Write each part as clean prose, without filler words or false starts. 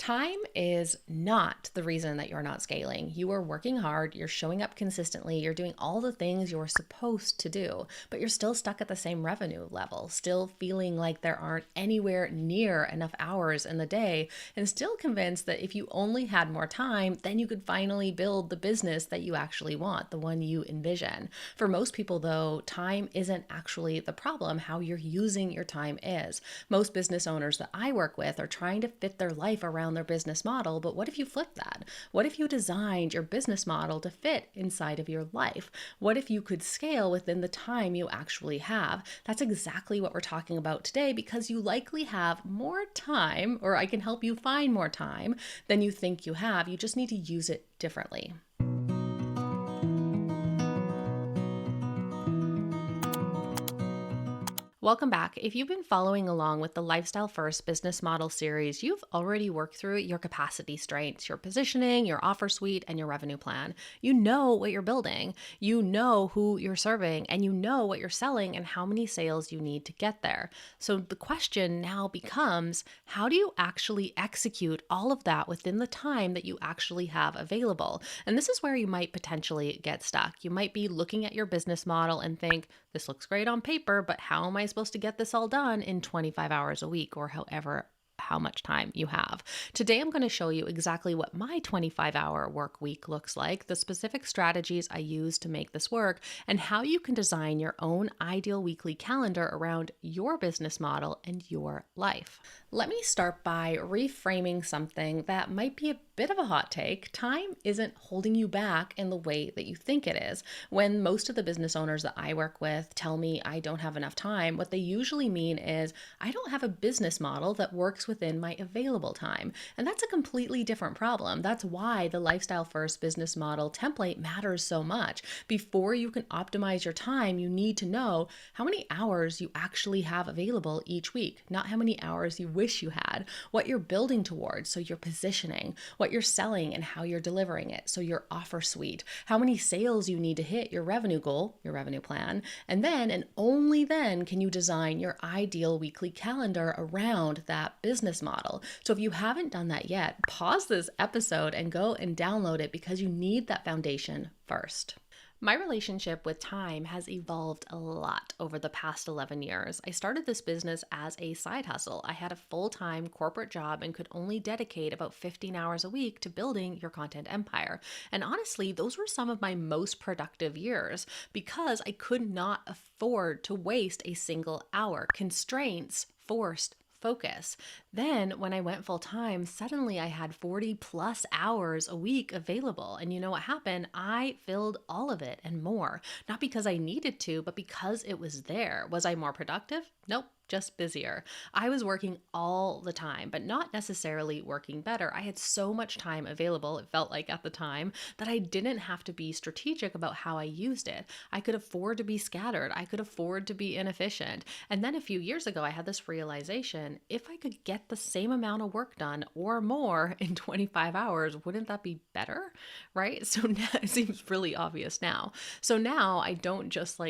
Time is not the reason that you're not scaling. You are working hard, you're showing up consistently, you're doing all the things you're supposed to do, but you're still stuck at the same revenue level, still feeling like there aren't anywhere near enough hours in the day, and still convinced that if you only had more time, then you could finally build the business that you actually want, the one you envision. For most people, though, time isn't actually the problem. How you're using your time is. Most business owners that I work with are trying to fit their life around their business model, but what if you flip that? What if you designed your business model to fit inside of your life? What if you could scale within the time you actually have? That's exactly what we're talking about today, because you likely have more time, or I can help you find more time than you think you have. You just need to use it differently. Welcome back. If you've been following along with the Lifestyle First Business Model series, you've already worked through your capacity strengths, your positioning, your offer suite, and your revenue plan. You know what you're building, you know who you're serving, and you know what you're selling and how many sales you need to get there. So the question now becomes, how do you actually execute all of that within the time that you actually have available? And this is where you might potentially get stuck. You might be looking at your business model and think, this looks great on paper, but how am I supposed to get this all done in 25 hours a week or how much time you have? Today, I'm going to show you exactly what my 25-hour work week looks like, the specific strategies I use to make this work, and how you can design your own ideal weekly calendar around your business model and your life. Let me start by reframing something that might be a bit of a hot take. Time isn't holding you back in the way that you think it is. When most of the business owners that I work with tell me I don't have enough time, what they usually mean is I don't have a business model that works within my available time. And that's a completely different problem. That's why the Lifestyle First business model template matters so much. Before you can optimize your time, you need to know how many hours you actually have available each week, not how many hours you wish you had, what you're building towards, so your positioning, what you're selling and how you're delivering it, so your offer suite, how many sales you need to hit your revenue goal, your revenue plan, and then and only then can you design your ideal weekly calendar around that business model. So if you haven't done that yet, pause this episode and go and download it, because you need that foundation first. My relationship with time has evolved a lot over the past 11 years. I started this business as a side hustle. I had a full-time corporate job and could only dedicate about 15 hours a week to building your content empire. And honestly, those were some of my most productive years because I could not afford to waste a single hour. Constraints forced focus. Then when I went full time, suddenly I had 40 plus hours a week available. And you know what happened? I filled all of it and more, not because I needed to, but because it was there. Was I more productive? Nope. Just busier. I was working all the time, but not necessarily working better. I had so much time available, it felt like at the time, that I didn't have to be strategic about how I used it. I could afford to be scattered. I could afford to be inefficient. And then a few years ago, I had this realization, if I could get the same amount of work done or more in 25 hours, wouldn't that be better? Right? So now it seems really obvious now. So now I don't just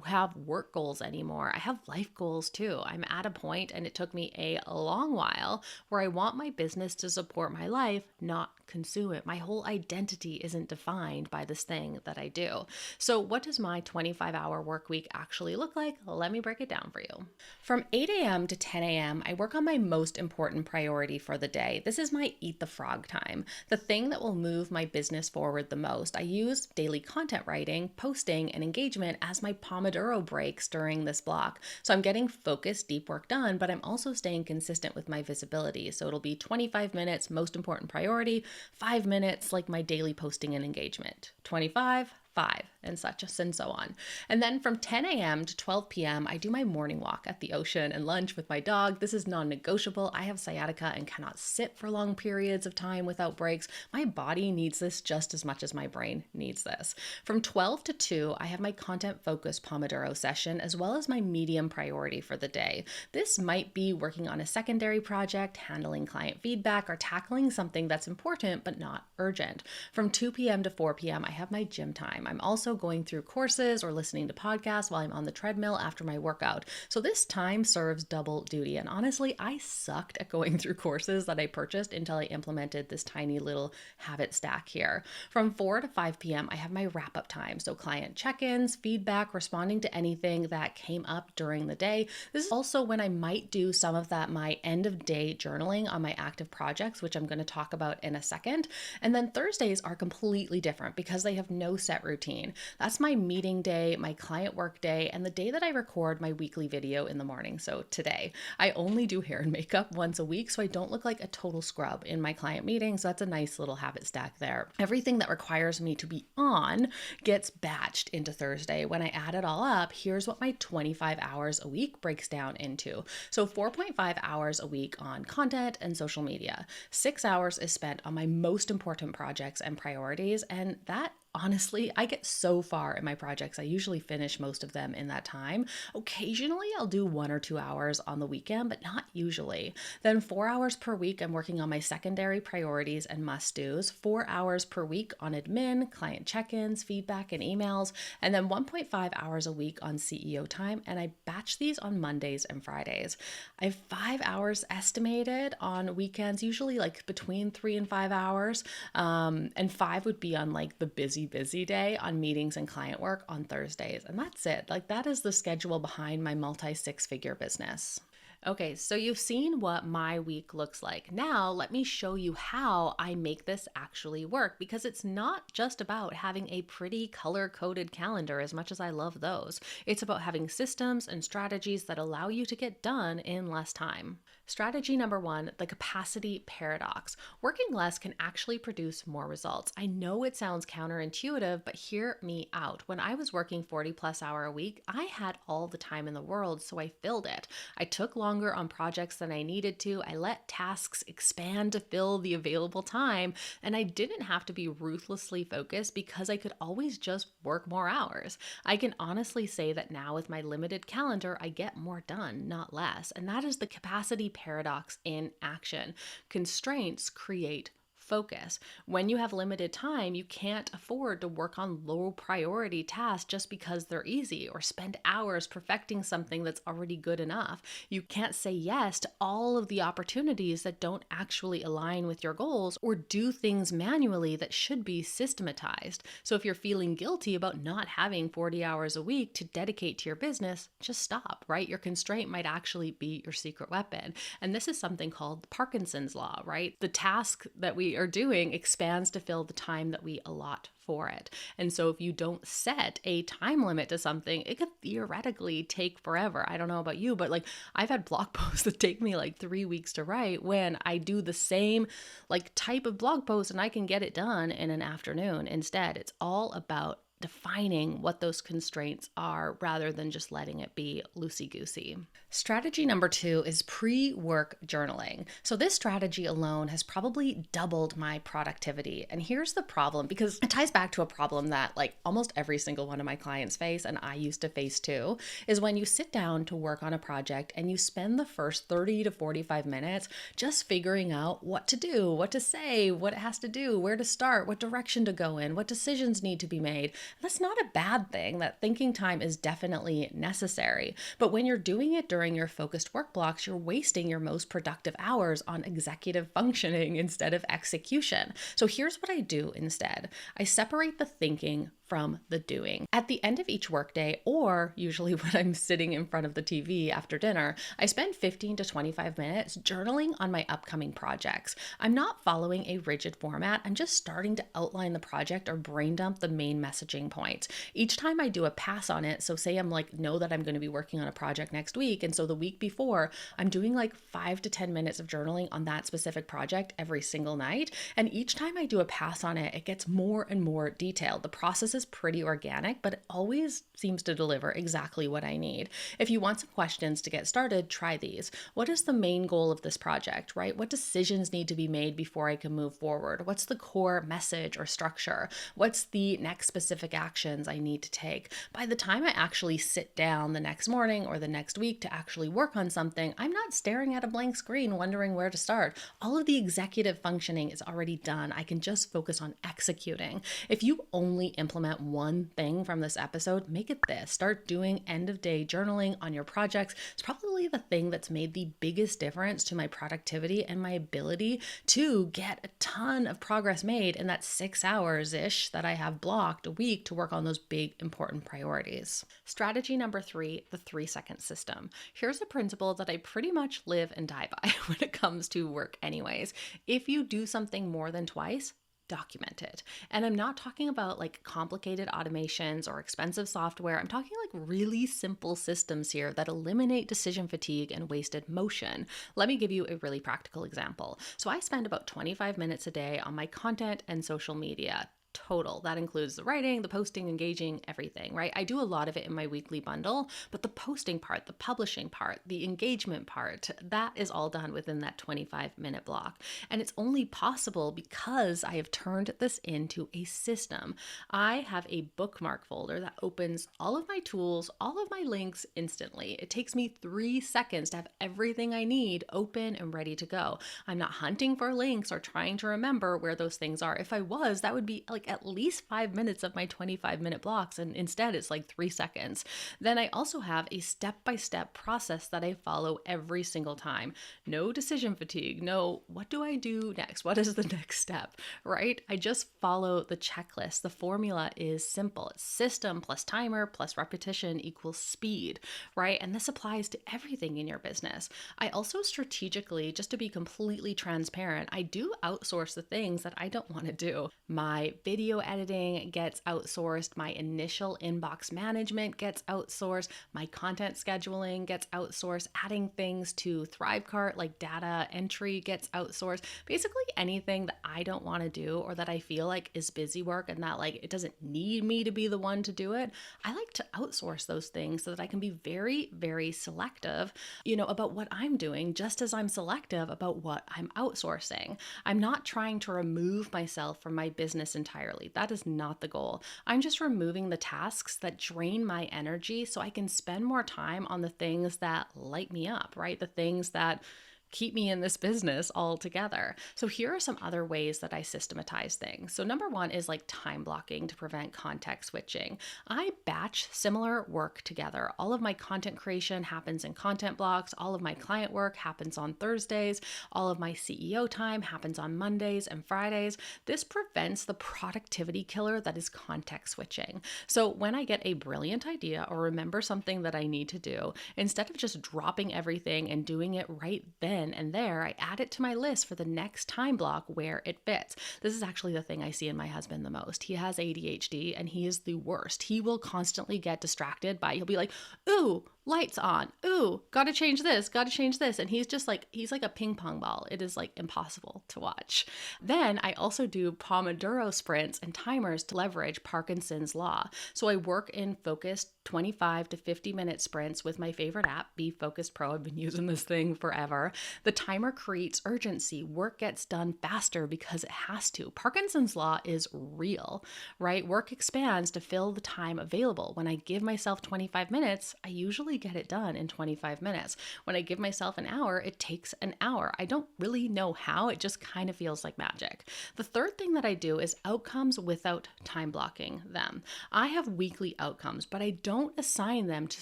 have work goals anymore. I have life goals too. I'm at a point, and it took me a long while, where I want my business to support my life, not consume it. My whole identity isn't defined by this thing that I do. So what does my 25-hour work week actually look like? Let me break it down for you. From 8 a.m. to 10 a.m., I work on my most important priority for the day. This is my eat the frog time, the thing that will move my business forward the most. I use daily content writing, posting, and engagement as my Pomodoro breaks during this block. So I'm getting focused, deep work done, but I'm also staying consistent with my visibility. So it'll be 25 minutes, most important priority, 5 minutes, like my daily posting and engagement, 25, 5, and such and so on. And then from 10 a.m. to 12 p.m., I do my morning walk at the ocean and lunch with my dog. This is non-negotiable. I have sciatica and cannot sit for long periods of time without breaks. My body needs this just as much as my brain needs this. From 12 to 2, I have my content-focused Pomodoro session, as well as my medium priority for the day. This might be working on a secondary project, handling client feedback, or tackling something that's important but not urgent. From 2 p.m. to 4 p.m., I have my gym time. I'm also also going through courses or listening to podcasts while I'm on the treadmill after my workout. So this time serves double duty. And honestly, I sucked at going through courses that I purchased until I implemented this tiny little habit stack here. From 4 to 5 p.m., I have my wrap up time. So client check-ins, feedback, responding to anything that came up during the day. This is also when I might do some of that my end of day journaling on my active projects, which I'm going to talk about in a second. And then Thursdays are completely different because they have no set routine. That's my meeting day, my client work day, and the day that I record my weekly video in the morning. So today, I only do hair and makeup once a week, so I don't look like a total scrub in my client meetings. So that's a nice little habit stack there. Everything that requires me to be on gets batched into Thursday. When I add it all up, here's what my 25 hours a week breaks down into. So 4.5 hours a week on content and social media. 6 hours is spent on my most important projects and priorities, and that honestly, I get so far in my projects. I usually finish most of them in that time. Occasionally, I'll do 1 or 2 hours on the weekend, but not usually. Then 4 hours per week, I'm working on my secondary priorities and must-dos. 4 hours per week on admin, client check-ins, feedback, and emails. And then 1.5 hours a week on CEO time. And I batch these on Mondays and Fridays. I have 5 hours estimated on weekends, usually like between 3 and 5 hours. And 5 would be on like the busy day on meetings and client work on Thursdays. And that's it. Like that is the schedule behind my multi-6-figure business. Okay, so you've seen what my week looks like. Now, let me show you how I make this actually work, because it's not just about having a pretty color-coded calendar, as much as I love those. It's about having systems and strategies that allow you to get done in less time. Strategy number 1, the capacity paradox. Working less can actually produce more results. I know it sounds counterintuitive, but hear me out. When I was working 40+ hour a week, I had all the time in the world, so I filled it. I took longer on projects than I needed to. I let tasks expand to fill the available time, and I didn't have to be ruthlessly focused because I could always just work more hours. I can honestly say that now with my limited calendar, I get more done, not less. And that is the capacity paradox in action. Constraints create focus. When you have limited time, you can't afford to work on low priority tasks just because they're easy, or spend hours perfecting something that's already good enough. You can't say yes to all of the opportunities that don't actually align with your goals, or do things manually that should be systematized. So if you're feeling guilty about not having 40 hours a week to dedicate to your business, just stop, right? Your constraint might actually be your secret weapon. And this is something called Parkinson's law, right? The task that we are doing expands to fill the time that we allot for it. And so if you don't set a time limit to something, it could theoretically take forever. I don't know about you, but like I've had blog posts that take me like 3 weeks to write, when I do the same like type of blog post and I can get it done in an afternoon. Instead, it's all about defining what those constraints are rather than just letting it be loosey-goosey. Strategy number 2 is pre-work journaling. So this strategy alone has probably doubled my productivity. And here's the problem, because it ties back to a problem that like almost every single one of my clients face, and I used to face too, is when you sit down to work on a project and you spend the first 30 to 45 minutes just figuring out what to do, what to say, what it has to do, where to start, what direction to go in, what decisions need to be made. That's not a bad thing. That thinking time is definitely necessary. But when you're doing it during your focused work blocks, you're wasting your most productive hours on executive functioning instead of execution. So here's what I do instead. I separate the thinking from the doing. At the end of each workday, or usually when I'm sitting in front of the TV after dinner, I spend 15 to 25 minutes journaling on my upcoming projects. I'm not following a rigid format. I'm just starting to outline the project or brain dump the main messaging points. Each time I do a pass on it, so say I'm like, know that I'm going to be working on a project next week, and so the week before, I'm doing like 5 to 10 minutes of journaling on that specific project every single night. And each time I do a pass on it, it gets more and more detailed. The process is pretty organic, but it always seems to deliver exactly what I need. If you want some questions to get started, try these. What is the main goal of this project, right? What decisions need to be made before I can move forward? What's the core message or structure? What's the next specific actions I need to take? By the time I actually sit down the next morning or the next week to actually work on something, I'm not staring at a blank screen wondering where to start. All of the executive functioning is already done. I can just focus on executing. If you only implement implement one thing from this episode, make it this. Start doing end of day journaling on your projects. It's probably the thing that's made the biggest difference to my productivity and my ability to get a ton of progress made in that 6 hours-ish that I have blocked a week to work on those big important priorities. Strategy number 3, the 3-second system. Here's a principle that I pretty much live and die by when it comes to work anyways. If you do something more than twice, document it. And I'm not talking about like complicated automations or expensive software. I'm talking like really simple systems here that eliminate decision fatigue and wasted motion. Let me give you a really practical example. So I spend about 25 minutes a day on my content and social media. Total. That includes the writing, the posting, engaging, everything, right? I do a lot of it in my weekly bundle, but the posting part, the publishing part, the engagement part, that is all done within that 25-minute block. And it's only possible because I have turned this into a system. I have a bookmark folder that opens all of my tools, all of my links instantly. It takes me 3 seconds to have everything I need open and ready to go. I'm not hunting for links or trying to remember where those things are. If I was, that would be like at least 5 minutes of my 25-minute blocks, and instead it's like 3 seconds. Then I also have a step-by-step process that I follow every single time. No decision fatigue. No, what do I do next? What is the next step, right? I just follow the checklist. The formula is simple. It's system plus timer plus repetition equals speed, right? And this applies to everything in your business. I also strategically, just to be completely transparent, I do outsource the things that I don't want to do. My video editing gets outsourced. My initial inbox management gets outsourced. My content scheduling gets outsourced. Adding things to Thrivecart like data entry gets outsourced. Basically anything that I don't want to do or that I feel like is busy work and that like it doesn't need me to be the one to do it, I like to outsource those things so that I can be very, very selective, about what I'm doing, just as I'm selective about what I'm outsourcing. I'm not trying to remove myself from my business entirely. That is not the goal. I'm just removing the tasks that drain my energy so I can spend more time on the things that light me up, right? The things that keep me in this business altogether. So here are some other ways that I systematize things. So number 1 is like time blocking to prevent context switching. I batch similar work together. All of my content creation happens in content blocks. All of my client work happens on Thursdays. All of my CEO time happens on Mondays and Fridays. This prevents the productivity killer that is context switching. So when I get a brilliant idea or remember something that I need to do, instead of just dropping everything and doing it right then and there, I add it to my list for the next time block where it fits. This is actually the thing I see in my husband the most. He has ADHD and he is the worst. He will constantly get distracted by, he'll be like, ooh, lights on. Ooh, gotta change this, gotta change this. And he's like a ping pong ball. It is like impossible to watch. Then I also do Pomodoro sprints and timers to leverage Parkinson's law. So I work in focused 25 to 50 minute sprints with my favorite app, Be Focused Pro. I've been using this thing forever. The timer creates urgency. Work gets done faster because it has to. Parkinson's law is real, right? Work expands to fill the time available. When I give myself 25 minutes, I usually get it done in 25 minutes. When I give myself an hour, it takes an hour. I don't really know how, it just kind of feels like magic. The third thing that I do is outcomes without time blocking them. I have weekly outcomes, but I don't assign them to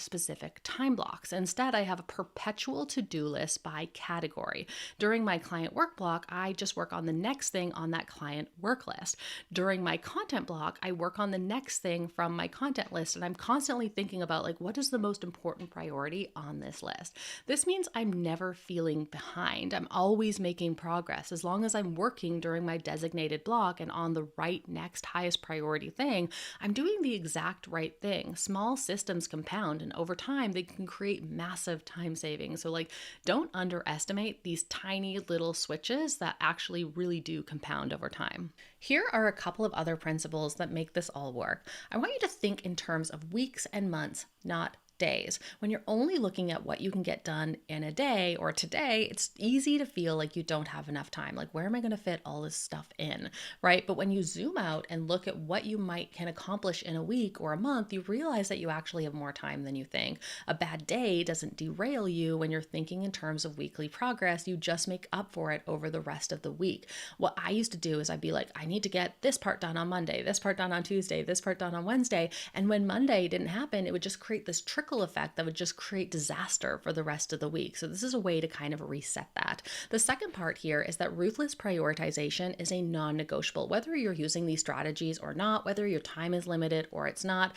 specific time blocks. Instead, I have a perpetual to-do list by category. During my client work block, I just work on the next thing on that client work list. During my content block, I work on the next thing from my content list, and I'm constantly thinking about like, what is the most important priority on this list? This means I'm never feeling behind. I'm always making progress. As long as I'm working during my designated block and on the right next highest priority thing, I'm doing the exact right thing. Small systems compound, and over time, they can create massive time savings. So like, don't underestimate these tiny little switches that actually really do compound over time. Here are a couple of other principles that make this all work. I want you to think in terms of weeks and months, not days. When you're only looking at what you can get done in a day or today, it's easy to feel like you don't have enough time. Like, where am I going to fit all this stuff in, right? But when you zoom out and look at what you might can accomplish in a week or a month, you realize that you actually have more time than you think. A bad day doesn't derail you when you're thinking in terms of weekly progress. You just make up for it over the rest of the week. What I used to do is I'd be like, I need to get this part done on Monday, this part done on Tuesday, this part done on Wednesday. And when Monday didn't happen, it would just create this trickle effect that would just create disaster for the rest of the week. So this is a way to kind of reset that. The second part here is that ruthless prioritization is a non-negotiable. Whether you're using these strategies or not, whether your time is limited or it's not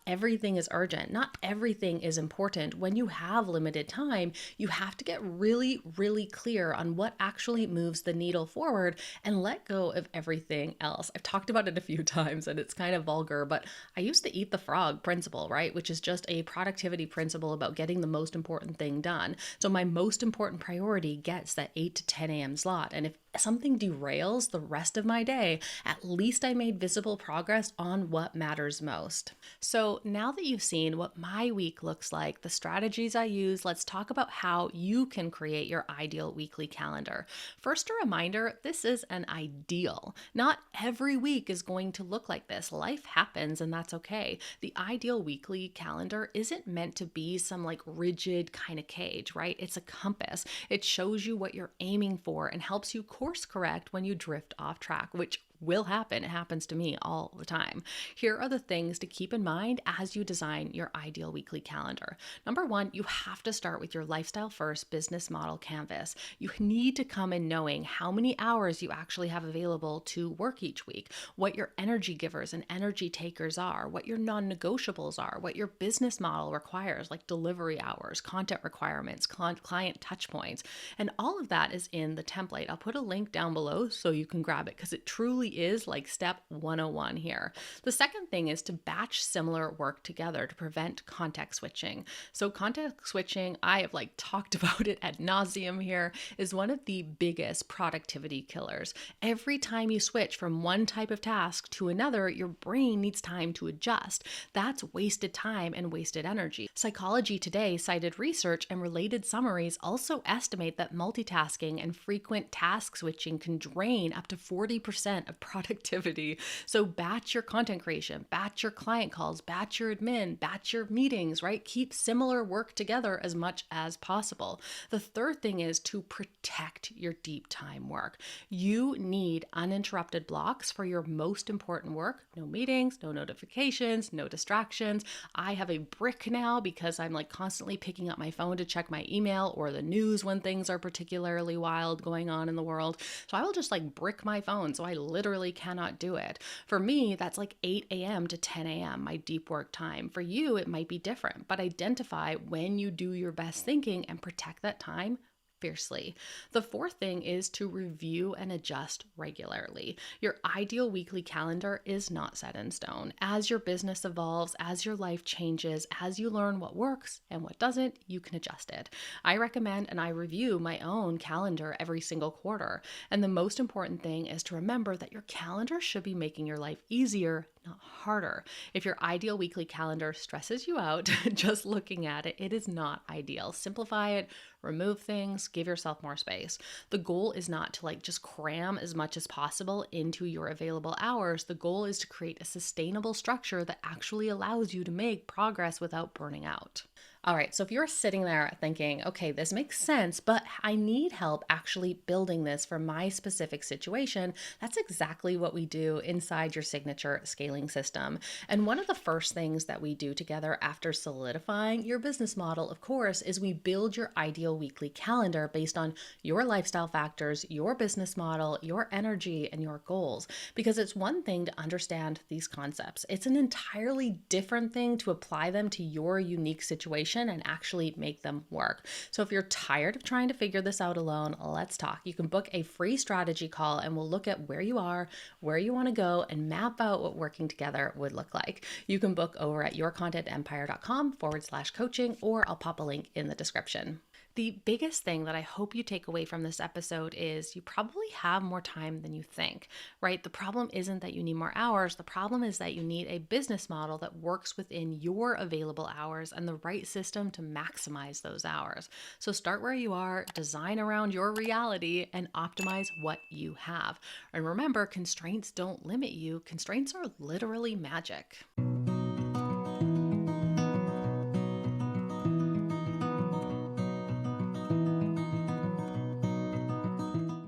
everything is urgent. Not everything is important. When you have limited time, you have to get really, really clear on what actually moves the needle forward and let go of everything else. I've talked about it a few times and it's kind of vulgar, but I used to eat the frog principle, right? Which is just a productivity principle about getting the most important thing done. So my most important priority gets that 8 to 10 a.m. slot. And if something derails the rest of my day, at least I made visible progress on what matters most. So now that you've seen what my week looks like, the strategies I use, let's talk about how you can create your ideal weekly calendar. First, a reminder, this is an ideal. Not every week is going to look like this. Life happens and that's okay. The ideal weekly calendar isn't meant to be some like rigid kind of cage, right? It's a compass. It shows you what you're aiming for and helps you course correct when you drift off track, which will happen. It happens to me all the time. Here are the things to keep in mind as you design your ideal weekly calendar. Number one, you have to start with your lifestyle first business model canvas. You need to come in knowing how many hours you actually have available to work each week, what your energy givers and energy takers are, what your non-negotiables are, what your business model requires, like delivery hours, content requirements, client touch points, and all of that is in the template. I'll put a link down below so you can grab it because it truly is like step 101 here. The second thing is to batch similar work together to prevent context switching. So context switching, I have like talked about it ad nauseum here, is one of the biggest productivity killers. Every time you switch from one type of task to another, your brain needs time to adjust. That's wasted time and wasted energy. Psychology Today cited research and related summaries also estimate that multitasking and frequent task switching can drain up to 40% of productivity. So batch your content creation, batch your client calls, batch your admin, batch your meetings, right? Keep similar work together as much as possible. The third thing is to protect your deep time work. You need uninterrupted blocks for your most important work. No meetings, no notifications, no distractions. I have a brick now because I'm like constantly picking up my phone to check my email or the news when things are particularly wild going on in the world. So I will just like brick my phone so I literally cannot do it. For me, that's like 8 a.m. to 10 a.m., my deep work time. For you, it might be different, but identify when you do your best thinking and protect that time fiercely. The fourth thing is to review and adjust regularly. Your ideal weekly calendar is not set in stone. As your business evolves, as your life changes, as you learn what works and what doesn't, you can adjust it. I recommend and I review my own calendar every single quarter. And the most important thing is to remember that your calendar should be making your life easier, not harder. If your ideal weekly calendar stresses you out, just looking at it, it is not ideal. Simplify it, remove things, give yourself more space. The goal is not to like just cram as much as possible into your available hours. The goal is to create a sustainable structure that actually allows you to make progress without burning out. All right, so if you're sitting there thinking, okay, this makes sense, but I need help actually building this for my specific situation, that's exactly what we do inside your signature scaling system. And one of the first things that we do together after solidifying your business model, of course, is we build your ideal weekly calendar based on your lifestyle factors, your business model, your energy, and your goals. Because it's one thing to understand these concepts. It's an entirely different thing to apply them to your unique situation and actually make them work. So if you're tired of trying to figure this out alone, let's talk. You can book a free strategy call and we'll look at where you are, where you want to go, and map out what working together would look like. You can book over at yourcontentempire.com/coaching, or I'll pop a link in the description. The biggest thing that I hope you take away from this episode is you probably have more time than you think, right? The problem isn't that you need more hours. The problem is that you need a business model that works within your available hours and the right system to maximize those hours. So start where you are, design around your reality, and optimize what you have. And remember, constraints don't limit you, constraints are literally magic.